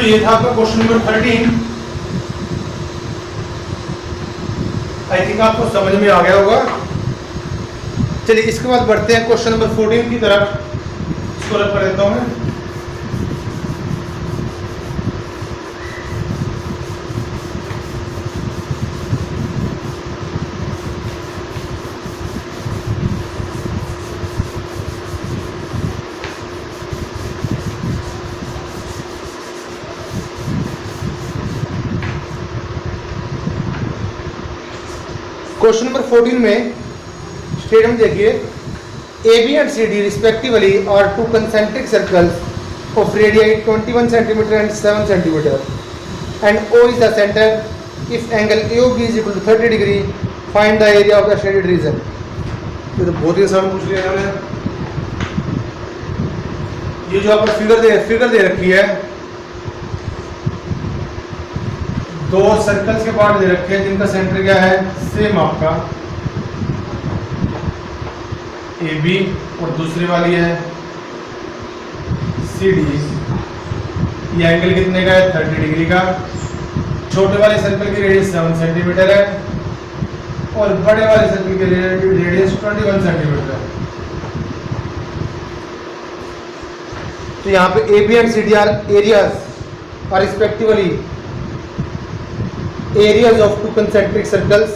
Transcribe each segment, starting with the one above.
ये था आपका क्वेश्चन नंबर 13। आई थिंक आपको समझ में आ गया होगा। चलिए इसके बाद बढ़ते हैं क्वेश्चन नंबर 14 की तरफ। इसको रख कर देता हूं मैं। क्वेश्चन नंबर 14 में स्टेटमेंट देखिए, AB and CD respectively are two concentric circles of radii 21 cm and 7 cm, and O is the center. If angle AOB is equal to 30 degree, find the area of the shaded region. ये तो बहुत ही आसान पूछ लिया इन्होंने। ये जो आपको फिगर दे रखी है, दो सर्कल्स के पार्ट दे रखे हैं जिनका सेंटर क्या है, सेम आपका AB और दूसरी वाली है CD। ये एंगल कितने का है, 30 डिग्री का। छोटे वाले सर्कल की रेडियस 7 सेंटीमीटर है और बड़े वाले सर्कल की रेडियस 21 सेंटीमीटर है। तो यहाँ पे AB and CD are areas are respectively areas of two concentric circles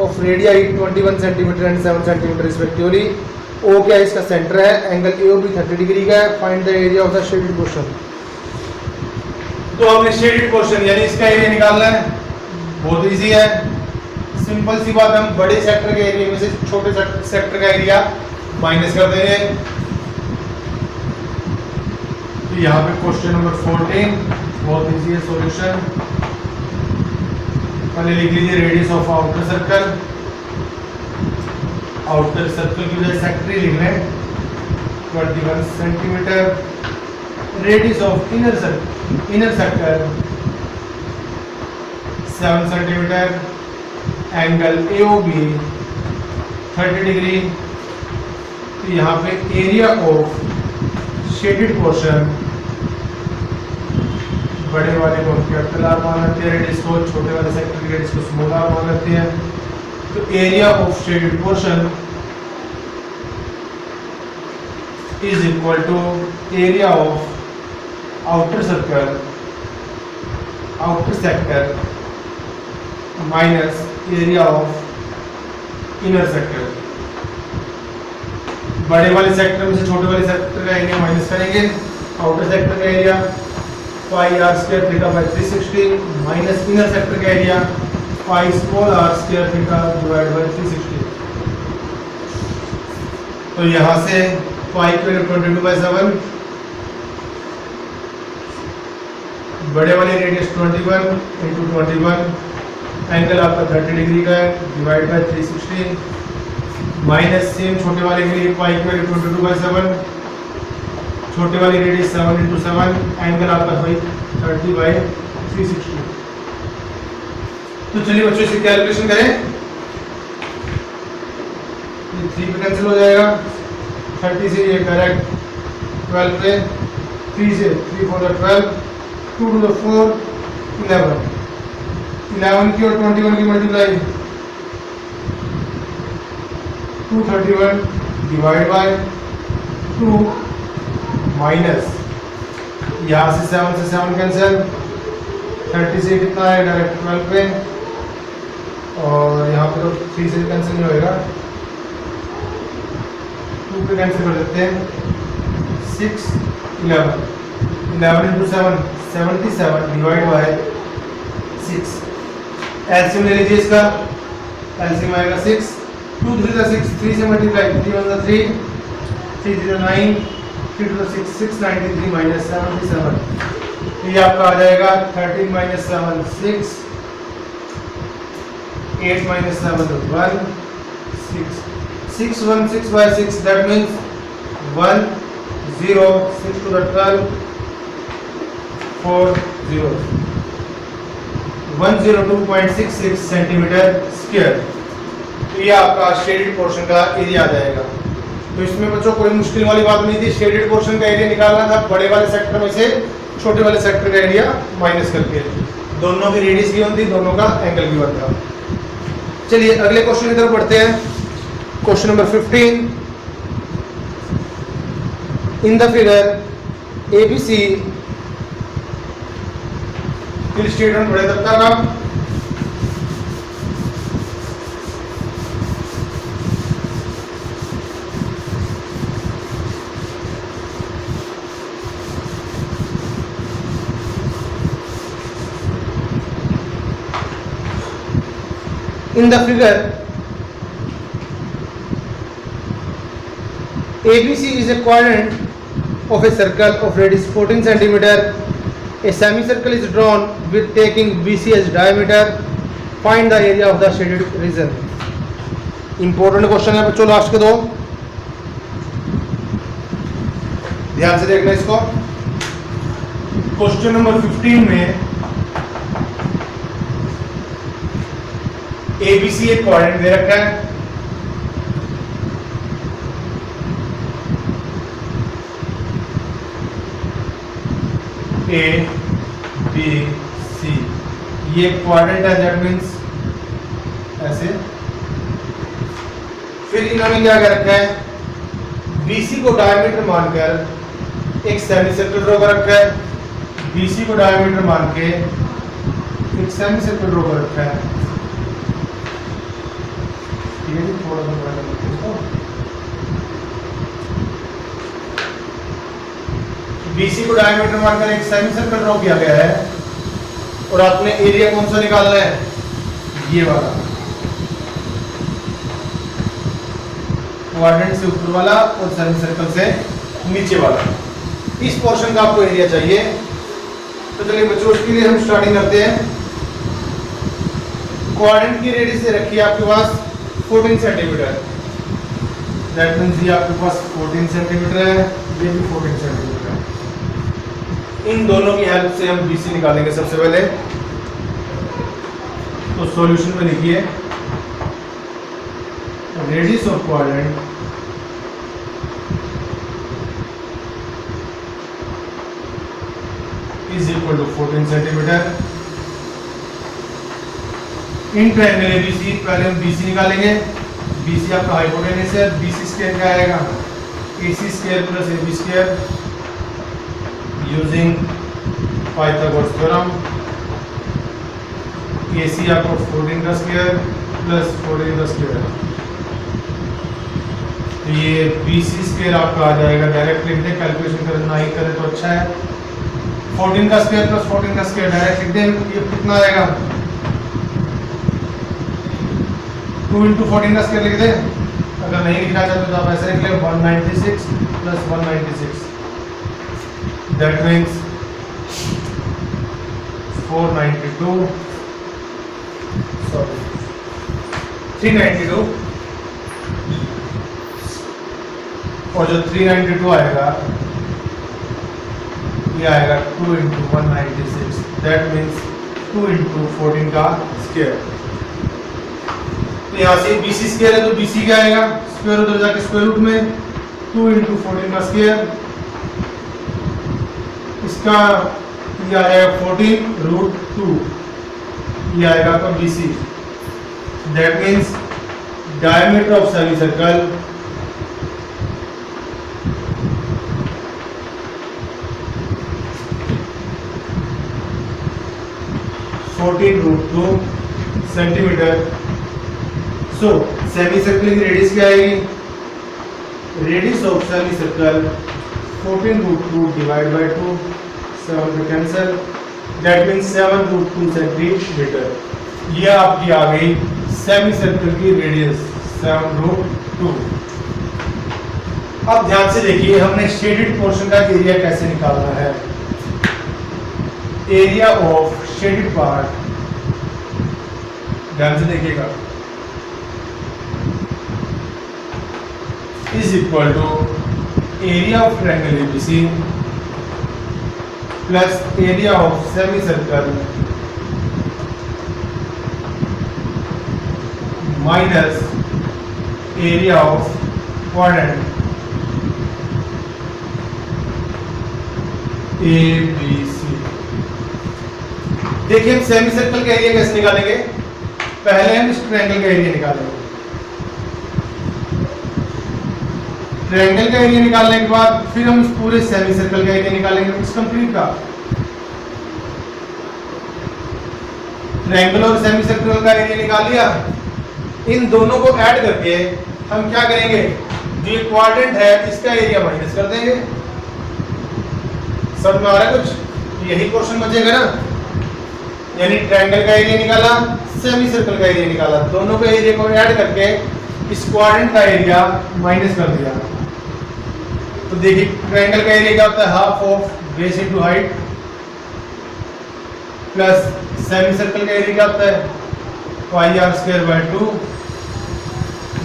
of radii 21 cm and 7 cm respectively. O क्या है, इसका सेंटर है। एंगल AOB 30 डिग्री का है। Find the area of the shaded portion. तो हमने शेडेड पोर्शन यानी इसका एरिया निकालना है। बहुत इजी है, सिंपल सी बात। हम बड़े सेक्टर के एरिया में से छोटे सेक्टर का एरिया माइनस कर देंगे। तो यहाँ पे क्वेश्चन नंबर 14 बहुत इजी है सॉल्यूशन। पहले लिख लीजिए radius of outer circle. Outer circle की वजह सेक्टर ही लिख लें 21 centimetre. Radius of inner circle 7 centimetre. Angle AOB 30 degree. तो यहाँ पे एरिया ऑफ शेडेड पोर्शन, बड़े वाले को कैपिटल आर मान लेते हैं, रेडियस को, छोटे वाले सेक्टर की रेडियस को स्मॉल आर मान लेते हैं। तो area of shaded portion is equal to area of outer circle, outer sector minus area of inner sector. बड़े वाले सेक्टर में से छोटे वाले सेक्टर का एरिया माइनस करेंगे। आउटर सेक्टर का area pi r square theta by 360 minus inner sector का area pi small r square theta divide by 360। तो यहाँ से पाई की वैल्यू 22/7, बड़े वाले रेडियस 21 × 21, एंगल आपका 30 डिग्री का है, डिवाइड बाय 360 माइनस सेम छोटे वाले के लिए पाई की वैल्यू 22/7, छोटे वाली रेडियस 7 × 7, एंगल आपका 30/360। तो चलिए बच्चों इसे कैलकुलेशन करें। ये 3 पे कैंसिल हो जाएगा, 30 से ये करेक्ट, 12 पे 3 से 3 4 12, 2 to the 4 11 की और 21 की मल्टीप्लाई 231 डिवाइड बाय 2 माइनस यहाँ से 7 कैंसिल, 30 से कितना है डायरेक्ट 12 पे, और यहाँ पे तो 3 से कैंसिल नहीं होएगा, 2 पे कैंसिल कर देते हैं। 6 11 × 7 77 डिवाइड बाय 6। एलसीएम ले लीजिए इसका, एलसीएम आएगा 6, 2 3 6, 3 से मल्टीप्लाई 3 1 3, 3 0 9, 3 2 6, 693 माइनस 77। ये आपका आ जाएगा 13 - 7 6, 8 - 7 1 6, 6 1 6/6, that means 1 0 6 to the 12 4 0 102.66 centimetre square. तो ये आपका शेडेड पोर्शन का एरिया आ जाएगा। तो इसमें बच्चों कोई मुश्किल वाली बात नहीं थी। शेडेड पोर्शन का एरिया निकालना था बड़े वाले सेक्टर में से छोटे वाले सेक्टर का एरिया माइनस करके, दोनों की रेडियस की होती, दोनों का एंगल भी बनता। चलिए अगले क्वेश्चन की तरफ बढ़ते हैं। Question number 15, in the figure ABC statement बड़े तब का in the figure ABC is a quadrant of a circle of radius 14 centimeter. A semicircle is drawn with taking BC as diameter. Find the area of the shaded region. Important question है बच्चों, last के दो ध्यान से देखना इसको। Question number 15 में ABC एक क्वाड्रेंट दे रखा है, ए बी सी, ये क्वाड्रेंट है, दैट मीन्स ऐसे। फिर इन्होंने क्या कर रखा है, बीसी को डायमीटर मानकर एक सेमीसर्कल ड्रॉ कर रखा है, बीसी को डायमीटर मान के एक सेमीसर्कल ड्रॉ कर रखा है। थोड़ा बीसी को डायमीटर मानकर एक सेमीसर्कल ड्रॉ किया गया है और आपने एरिया कौन सा निकालना है, ये वाला क्वाड्रेंट से ऊपर वाला और सेमीसर्कल से नीचे वाला। इस पोर्शन का आपको एरिया चाहिए। तो चलिए बच्चों उसके लिए हम स्टार्टिंग करते हैं। क्वाड्रेंट की रेडियस से रखिए आपके पास 14 सेंटीमीटर, दैट मीन्स ये आपके पास 14 सेंटीमीटर है, ये भी 14 सेंटीमीटर है। इन दोनों की हेल्प से हम बीसी निकालेंगे सबसे पहले। तो सॉल्यूशन में लिखिए radius of quadrant is equal to 14 centimetre in triangle ABC. पहले हम बीसी निकालेंगे। बीसी आपका हाइपोटेनस है, बीसी स्क्वायर क्या आएगा, AC square plus AB square using Pythagoras theorem. AC आपको 14 का स्क्वायर प्लस 14 का स्क्वायर, तो ये बीसी स्क्वायर आपका आ जाएगा। डायरेक्ट लिख दें, कैलकुलेशन करना ही करें तो अच्छा है। 14 का स्क्वायर प्लस 14 का स्क्वायर डायरेक्ट लिख दें, ये कितना आएगा, 2 इंटू 14 का स्क्वायर लिख दें। अगर नहीं लिखना चाहते तो आप ऐसे लिख लें 196 प्लस 196, दैट मीन्स 492 सॉरी 392। और जो 392 आएगा ये आएगा 2 इंटू 196, दैट मीन्स 2 इंटू 14 का स्क्वायर। यहाँ से बीसी स्क्वायर है तो बीसी क्या आएगा, स्क्वायर उधर जाके स्क्वायर रूट में 2 इंटू 14 का स्क्वायर, इसका ये आ जाएगा 14 रूट 2, ये आएगा आपका BC. That means diameter of semi circle √2 centimetre. So semi circle की रेडियस क्या आएगी, radius of semi circle 14√2 divide by 2, 7 पे कैंसिल, दैट मीन्स 7√2 सेंटीमीटर। ये आपकी आ गई सेमी सर्कल की रेडियस 7√2। अब ध्यान से देखिए हमने शेडेड पोर्शन का एरिया कैसे निकालना है। एरिया ऑफ शेडेड पार्ट, ध्यान से देखिएगा, is equal to area of triangle ABC plus area of semicircle minus area of quadrant ABC। देखिए हम सेमी सर्कल का एरिया कैसे निकालेंगे, पहले हम इस ट्रायंगल का एरिया निकालेंगे। ट्रायंगल का एरिया निकालने के बाद फिर हम इस पूरे सेमी सर्कल का एरिया निकालेंगे, इस कंप्लीट का। ट्रायंगल और सेमी सर्कल का एरिया निकाल लिया, इन दोनों को ऐड करके हम क्या करेंगे, जो ये क्वाड्रेंट है इसका एरिया माइनस कर देंगे। समझ में आ रहा है कुछ? यही क्वेश्चन बचेगा ना, यानी ट्रायंगल का एरिया निकाला, सेमी सर्कल का एरिया निकाला, दोनों के एरिया को ऐड करके इस क्वाड्रेंट का एरिया माइनस कर दिया। तो देखिए ट्रायंगल का एरिया क्या होता है, half of base into height, plus semi circle का एरिया क्या होता है, pi R square by 2,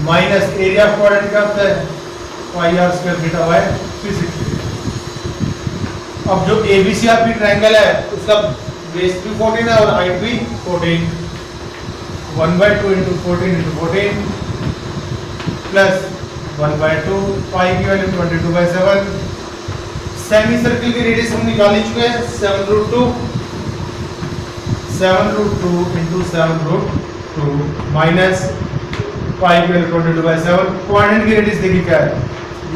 minus area of quadrant क्या होता है, pi R square theta by 360। अब जो एबीसी आपकी ट्रायंगल है उसका बेस भी 14 है और हाइट भी 14, 1/2 इंटू 14 इंटू 14 प्लस 1/2, पाई की वैल्यू 22/7। सेमी सर्कल की रेडियस हम निकाल ही चुके हैं, 7√2 इंटू 7√2 माइनस पाई की वैल्यू 22/7। क्वाड्रेंट की रेडियस देखिए क्या है,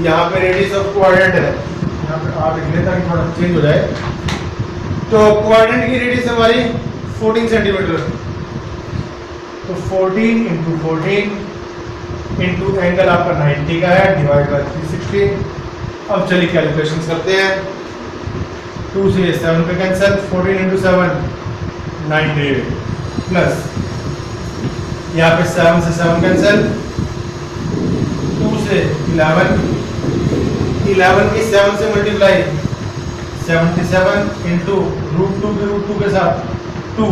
यहाँ पे रेडियस ऑफ क्वाड्रेंट है, यहाँ पे आप लिख लें ताकि थोड़ा चेंज हो जाए। तो क्वाड्रेंट की रेडियस हमारी 14 सेंटीमीटर, तो 14 इंटू 14 इंटू एंगल आपका 90 का है, डिवाइड बाय 360। अब चलिए कैलकुलेशन करते हैं, 2 से 7 पे कैंसिल, 14 इंटू 7 90 प्लस यहाँ पे 7 से 7 कैंसिल, 2 से 11 की 7 से मल्टीप्लाई 77 इंटू √2 के साथ 2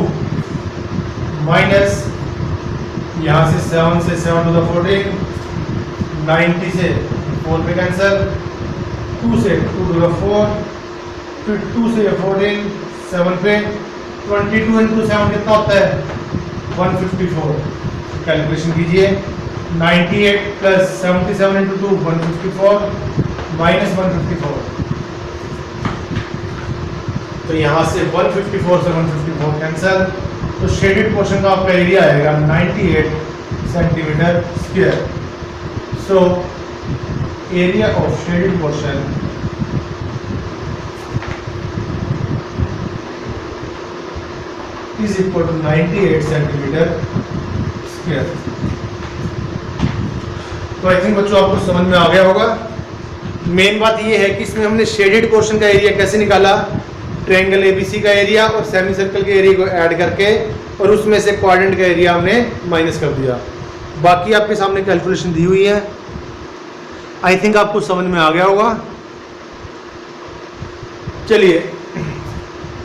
माइनस यहाँ से 7 से 7 टू द 14, 90 से 4 पे कैंसिल, 2 से 2 टू द 4, फिर 2 से 14, 7 पे 22 इंटू 7 कितना होता है 154। कैलकुलेशन कीजिए, 98 प्लस 77 इंटू 2 154 माइनस 154। तो यहाँ से 154 से 154 कैंसिल, तो शेडेड पोर्शन का आपका एरिया आएगा 98 centimetre square. So area of shaded portion is equal to 98 centimetre square. तो आई थिंक बच्चों आपको समझ में आ गया होगा। मेन बात ये है कि इसमें हमने शेडेड पोर्शन का एरिया कैसे निकाला, ट्रायंगल एबीसी का एरिया और सेमी सर्कल के एरिया को ऐड करके, और उसमें से क्वाड्रेंट का एरिया हमने माइनस कर दिया। बाकी आपके सामने कैलकुलेशन दी हुई है, आई थिंक आपको समझ में आ गया होगा। चलिए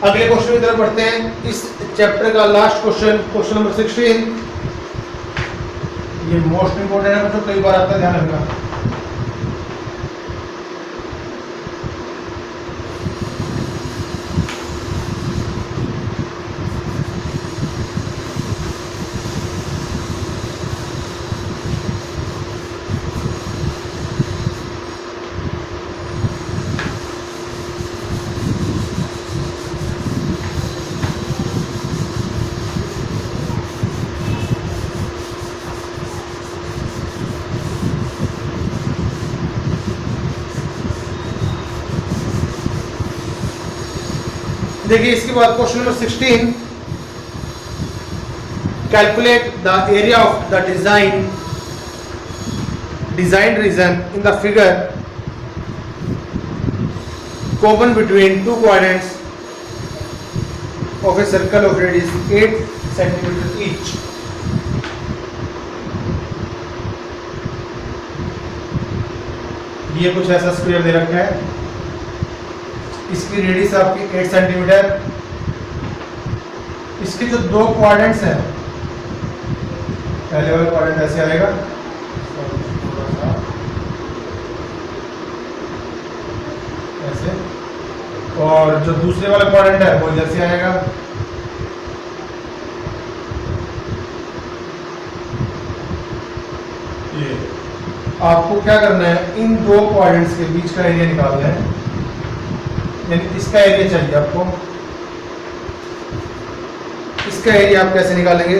अगले क्वेश्चन की तरफ बढ़ते हैं। इस चैप्टर का लास्ट क्वेश्चन, क्वेश्चन नंबर 16, ये मोस्ट इंपोर्टेंट है बच्चों, कई बार आता है, ध्यान रखना। देखिए इसके बाद question number 16, calculate the area of the design region in the figure common between two quadrants of a circle of radius 8 centimetre each. ये कुछ ऐसा स्क्वायर दे रखा है, इसकी रेडियस आपकी 8 सेंटीमीटर, इसके जो दो क्वाड्रेंट्स हैं, पहले वाला क्वाड्रेंट ऐसे आएगा, ऐसे, और जो दूसरे वाला क्वाड्रेंट है वो इधर से आएगा। ये आपको क्या करना है, इन दो क्वाड्रेंट्स के बीच का एरिया निकालना है, यानी इसका एरिया चाहिए आपको। इसका एरिया आप कैसे निकालेंगे?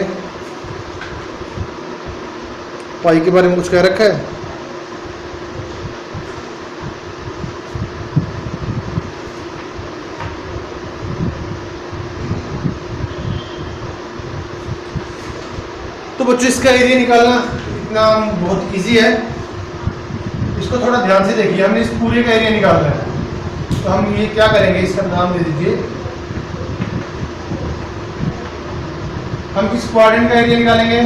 पाई के बारे में कुछ कह रखा है? तो बच्चों इसका एरिया निकालना इतना बहुत इजी है, इसको थोड़ा ध्यान से देखिए। हमने इस पूरे का एरिया निकालना है, तो हम ये क्या करेंगे, इसका नाम दे दीजिए, हम किस क्वाड्रेंट का एरिया निकालेंगे?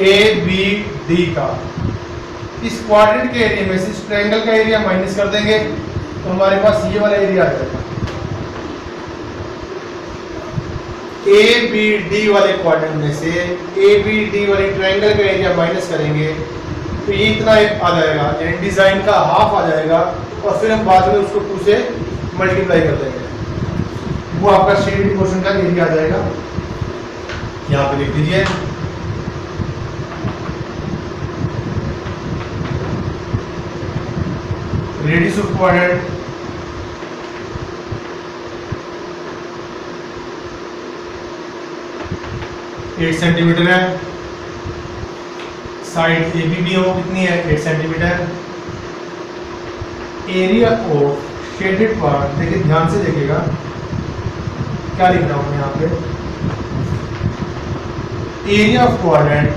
ए बी डी का। इस क्वाड्रेंट के एरिया में से इस ट्रायंगल का एरिया माइनस कर देंगे तो हमारे पास ये वाला एरिया आ जाएगा। ए बी डी वाले क्वाड्रेंट में से ए बी डी वाले ट्रायंगल का एरिया माइनस करेंगे तो ये इतना आ जाएगा, यानी डिजाइन का हाफ आ जाएगा, और फिर हम बाद में उसको 2 से मल्टीप्लाई कर देंगे, वो आपका शेडेड पोर्शन का एरिया आ जाएगा। यहाँ पे लिख दीजिए radius of quadrant eight centimetre है, साइड ए बी हो कितनी है? 8 centimetre. Area of shaded part, देखिए ध्यान से देखिएगा क्या लिख रहा हूं यहाँ पे, area of quadrant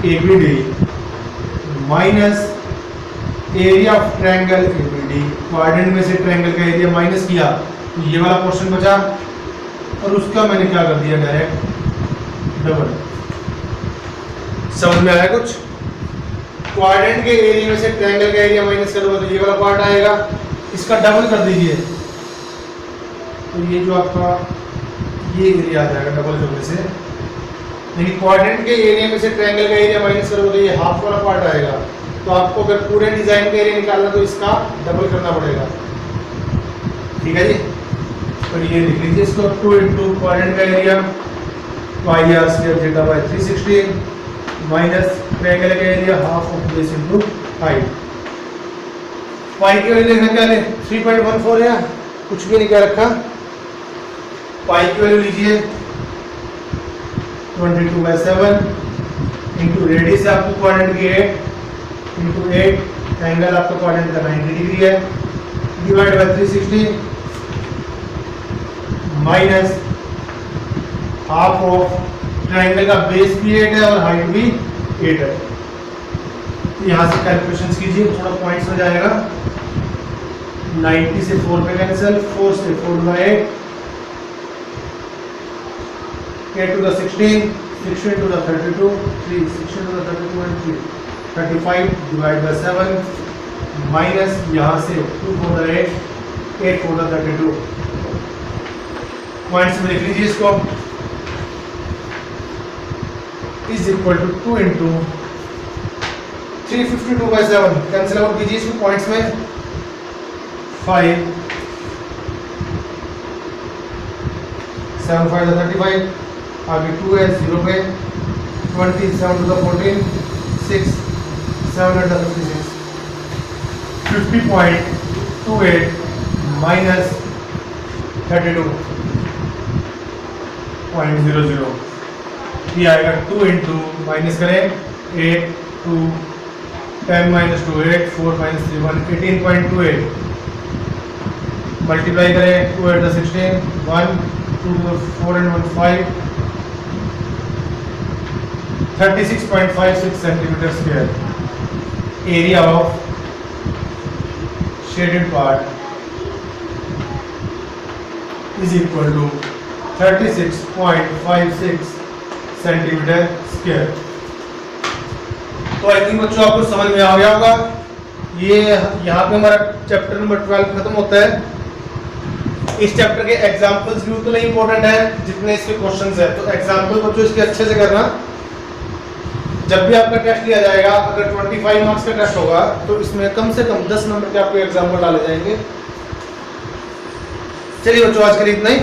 A B D minus area of triangle A B D. Quadrant में से ट्रायंगल का एरिया माइनस किया तो ये वाला पोर्शन बचा, और उसका मैंने क्या कर दिया, डायरेक्ट डबल। समझ में आया कुछ? क्वाड्रेंट के एरिया में से ट्रायंगल का एरिया माइनस करोगे तो ये वाला पार्ट आएगा, इसका डबल कर दीजिए तो ये जो आपका ये एरिया आ जाएगा डबल करने से। लेकिन क्वाड्रेंट के एरिया में से ट्रायंगल का एरिया माइनस करोगे तो ये हाफ वाला पार्ट आएगा, तो आपको अगर पूरे डिजाइन का एरिया निकालना तो इसका डबल करना पड़ेगा। ठीक है जी, तो ये लिख लीजिए इसको 2 इंटू क्वाड्रेंट का area pi R square theta by 360 minus triangle का area half of base into height. Pi की वैल्यू लिखना क्या है? 3.14 है, कुछ भी नहीं क्या रखा। पाई की वैल्यू लीजिए 22/7 इंटू रेडियस आपको क्वाड्रेंट की 8 इंटू 8, एंगल आपका क्वाड्रेंट का 90 डिग्री है, divide by 360 minus half of triangle का बेस भी 8 है और हाइट भी 8 है। यहाँ से कैलकुलेशंस कीजिए, थोड़ा पॉइंट्स हो जाएगा। 90 से 4 पे कैंसिल, 4 से 4/8, 8 to the 16, 16 to the 32, 3, 16 to the 32 and 3, 35 divided by 7 minus यहाँ से 2 4 the 8, 8 4 the 32। पॉइंट्स में लिख लीजिए इसको, is equal to 2 into 352/7, cancel out कीजिए इसको पॉइंट्स में, 5 7 5 35, आगे 2 है 0 पे, 27 to the 14, 6 7 56, 50.28 माइनस 32.00, ये आएगा 2 इंटू माइनस करें 8 2 10 माइनस 2 8 4 माइनस 3 1 18.28, मल्टीप्लाई करें 2 8 16 1 2 4 and 1 5, 36.56 centimeter square. Area of shaded part is equal to 36.56 centimeter square. तो आई थिंक बच्चों आपको समझ में आ गया होगा। ये यहाँ पे हमारा चैप्टर नंबर 12 खत्म होता है। इस चैप्टर के एग्जाम्पल्स भी उतने इंपॉर्टेंट है जितने इसके क्वेश्चंस है, तो एग्जाम्पल बच्चों इसके अच्छे से करना। जब भी आपका टेस्ट लिया जाएगा, अगर 25 मार्क्स का टेस्ट होगा तो इसमें कम से कम 10 नंबर के आपको एग्जाम्पल डाले जाएंगे। चलिए बच्चों आज के लिए इतना ही।